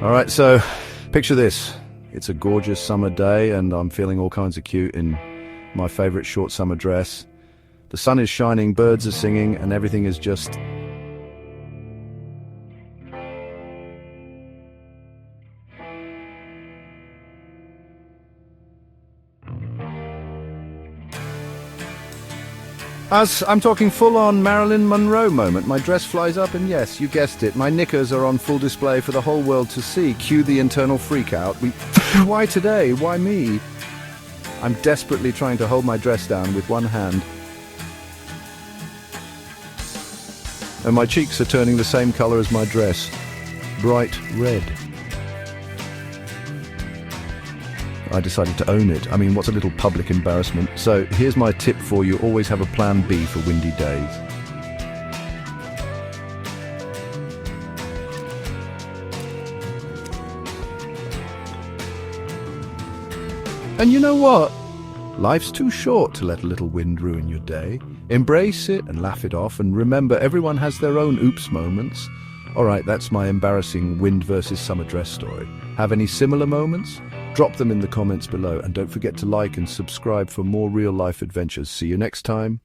All right, so picture this. It's a gorgeous summer day and I'm feeling all kinds of cute in my favorite short summer dress. The sun is shining, birds are singing, and everything is just... As I'm talking full-on Marilyn Monroe moment, my dress flies up and yes, you guessed it, my knickers are on full display for the whole world to see. Cue the internal freak-out. Why today? Why me? I'm desperately trying to hold my dress down with one hand. And my cheeks are turning the same color as my dress. Bright red. I decided to own it. I mean, what's a little public embarrassment? So here's my tip for you. Always have a plan B for windy days. And you know what? Life's too short to let a little wind ruin your day. Embrace it and laugh it off, and remember, everyone has their own oops moments. Alright, that's my embarrassing wind versus summer dress story. Have any similar moments? Drop them in the comments below, and don't forget to like and subscribe for more real-life adventures. See you next time.